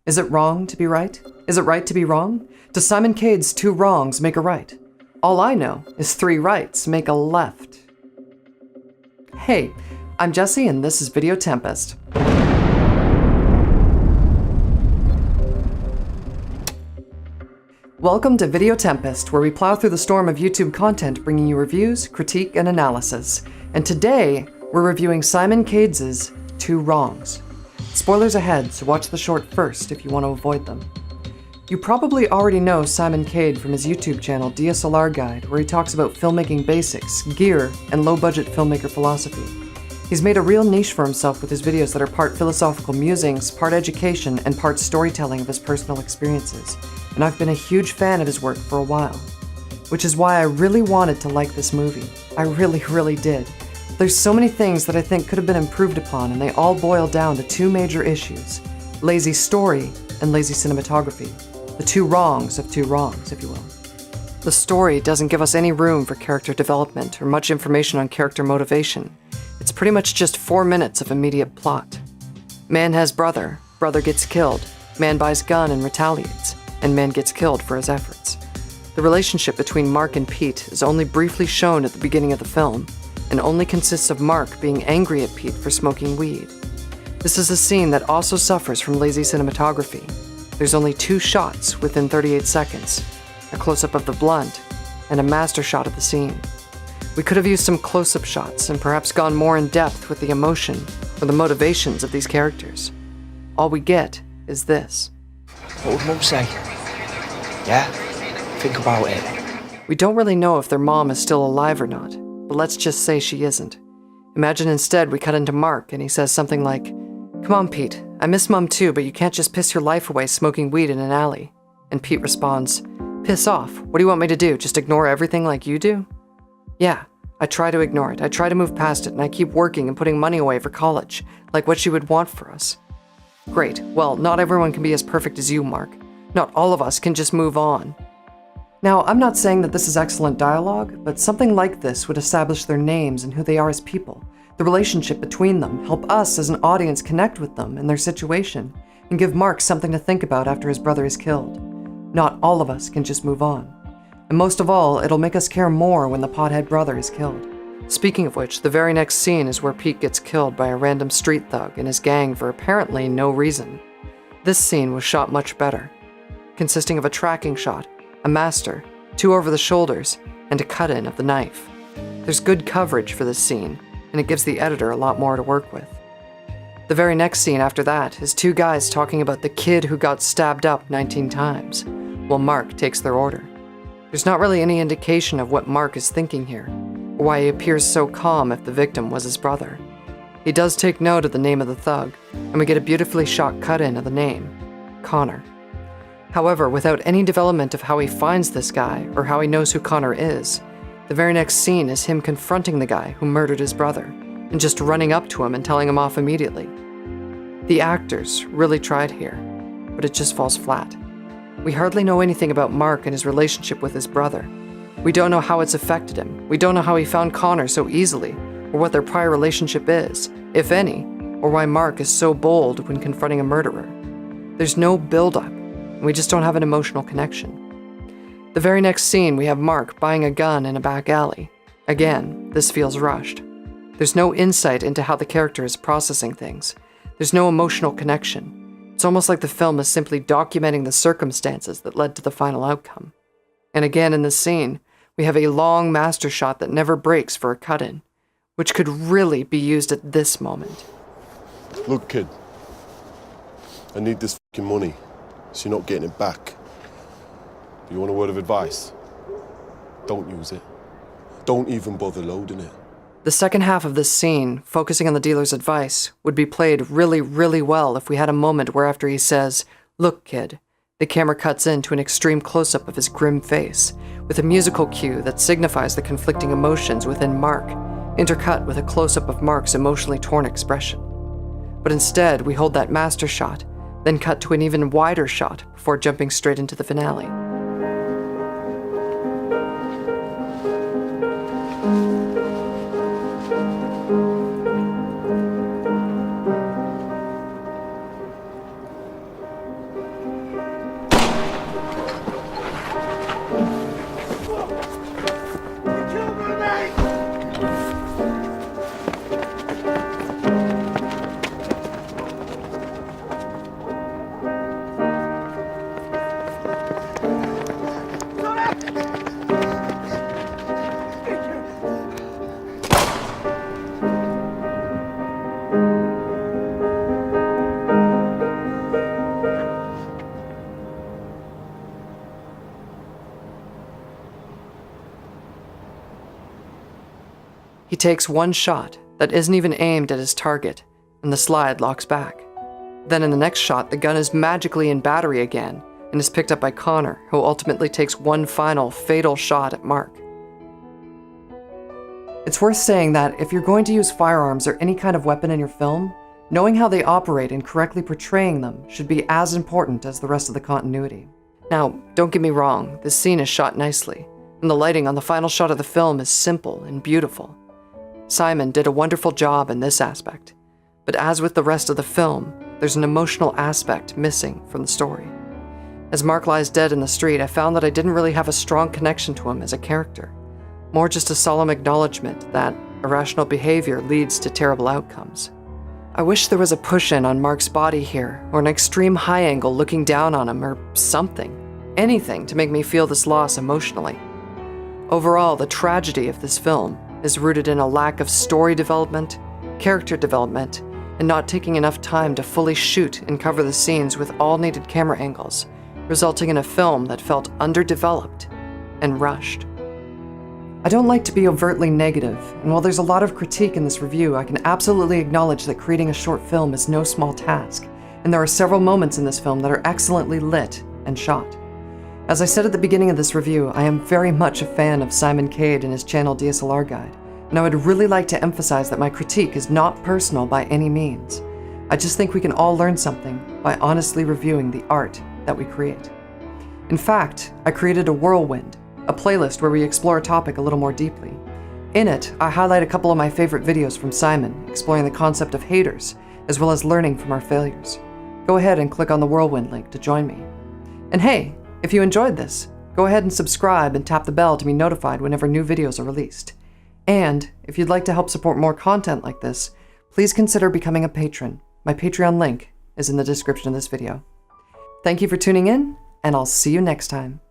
Is it wrong to be right? Is it right to be wrong? Does Simon Cade's 2 wrongs make a right? All I know is 3 rights make a left. Hey, I'm Jesse and this is Video Tempest. Welcome to Video Tempest, where we plow through the storm of YouTube content bringing you reviews, critique, and analysis. And today, we're reviewing Simon Cade's 2 wrongs. Spoilers ahead, so watch the short first if you want to avoid them. You probably already know Simon Cade from his YouTube channel DSLRGuide, where he talks about filmmaking basics, gear, and low-budget filmmaker philosophy. He's made a real niche for himself with his videos that are part philosophical musings, part education, and part storytelling of his personal experiences. And I've been a huge fan of his work for a while. Which is why I really wanted to like this movie. I really did. There's so many things that I think could have been improved upon, and they all boil down to 2 major issues: lazy story and lazy cinematography. The 2 wrongs of 2 wrongs, if you will. The story doesn't give us any room for character development or much information on character motivation. It's pretty much just 4 minutes of immediate plot. Man has brother, brother gets killed, man buys gun and retaliates, and man gets killed for his efforts. The relationship between Mark and Pete is only briefly shown at the beginning of the film, and only consists of Mark being angry at Pete for smoking weed. This is a scene that also suffers from lazy cinematography. There's only 2 shots within 38 seconds, a close-up of the blunt, and a master shot of the scene. We could have used some close-up shots and perhaps gone more in depth with the emotion or the motivations of these characters. All we get is this. What would Mum say? Yeah? Think about it. We don't really know if their mom is still alive or not, but let's just say she isn't. Imagine instead we cut into Mark and he says something like, "Come on, Pete, I miss Mom too, but you can't just piss your life away smoking weed in an alley." And Pete responds, "Piss off, what do you want me to do, just ignore everything like you do?" Yeah, I try to ignore it, I try to move past it, and I keep working and putting money away for college, like what she would want for us. Great, well, not everyone can be as perfect as you, Mark. Not all of us can just move on. Now, I'm not saying that this is excellent dialogue, but something like this would establish their names and who they are as people, the relationship between them, help us as an audience connect with them and their situation, and give Mark something to think about after his brother is killed. Not all of us can just move on. And most of all, it'll make us care more when the pothead brother is killed. Speaking of which, the very next scene is where Pete gets killed by a random street thug and his gang for apparently no reason. This scene was shot much better, consisting of a tracking shot, a master, 2 over the shoulders, and a cut-in of the knife. There's good coverage for this scene, and it gives the editor a lot more to work with. The very next scene after that is 2 guys talking about the kid who got stabbed up 19 times, while Mark takes their order. There's not really any indication of what Mark is thinking here, or why he appears so calm if the victim was his brother. He does take note of the name of the thug, and we get a beautifully shot cut-in of the name, Connor. However, without any development of how he finds this guy or how he knows who Connor is, the very next scene is him confronting the guy who murdered his brother and just running up to him and telling him off immediately. The actors really tried here, but it just falls flat. We hardly know anything about Mark and his relationship with his brother. We don't know how it's affected him. We don't know how he found Connor so easily, or what their prior relationship is, if any, or why Mark is so bold when confronting a murderer. There's no build-up. We just don't have an emotional connection. The very next scene, we have Mark buying a gun in a back alley. Again, this feels rushed. There's no insight into how the character is processing things. There's no emotional connection. It's almost like the film is simply documenting the circumstances that led to the final outcome. And again in this scene, we have a long master shot that never breaks for a cut-in, which could really be used at this moment. Look, kid, I need this fucking money. So you're not getting it back. But you want a word of advice? Don't use it. Don't even bother loading it. The second half of this scene, focusing on the dealer's advice, would be played really well if we had a moment where after he says, "Look, kid," the camera cuts into an extreme close-up of his grim face, with a musical cue that signifies the conflicting emotions within Mark, intercut with a close-up of Mark's emotionally torn expression. But instead, we hold that master shot, then cut to an even wider shot before jumping straight into the finale. He takes one shot that isn't even aimed at his target, and the slide locks back. Then in the next shot, the gun is magically in battery again and is picked up by Connor, who ultimately takes one final fatal shot at Mark. It's worth saying that if you're going to use firearms or any kind of weapon in your film, knowing how they operate and correctly portraying them should be as important as the rest of the continuity. Now, don't get me wrong, this scene is shot nicely, and the lighting on the final shot of the film is simple and beautiful. Simon did a wonderful job in this aspect, but as with the rest of the film, there's an emotional aspect missing from the story. As Mark lies dead in the street, I found that I didn't really have a strong connection to him as a character, more just a solemn acknowledgement that irrational behavior leads to terrible outcomes. I wish there was a push-in on Mark's body here, or an extreme high angle looking down on him, or something. Anything to make me feel this loss emotionally. Overall, the tragedy of this film is rooted in a lack of story development, character development, and not taking enough time to fully shoot and cover the scenes with all needed camera angles, resulting in a film that felt underdeveloped and rushed. I don't like to be overtly negative, and while there's a lot of critique in this review, I can absolutely acknowledge that creating a short film is no small task, and there are several moments in this film that are excellently lit and shot. As I said at the beginning of this review, I am very much a fan of Simon Cade and his channel DSLRGuide, and I would really like to emphasize that my critique is not personal by any means. I just think we can all learn something by honestly reviewing the art that we create. In fact, I created a whirlwind, a playlist where we explore a topic a little more deeply. In it, I highlight a couple of my favorite videos from Simon, exploring the concept of haters, as well as learning from our failures. Go ahead and click on the whirlwind link to join me. And hey, if you enjoyed this, go ahead and subscribe and tap the bell to be notified whenever new videos are released. And if you'd like to help support more content like this, please consider becoming a patron. My Patreon link is in the description of this video. Thank you for tuning in, and I'll see you next time.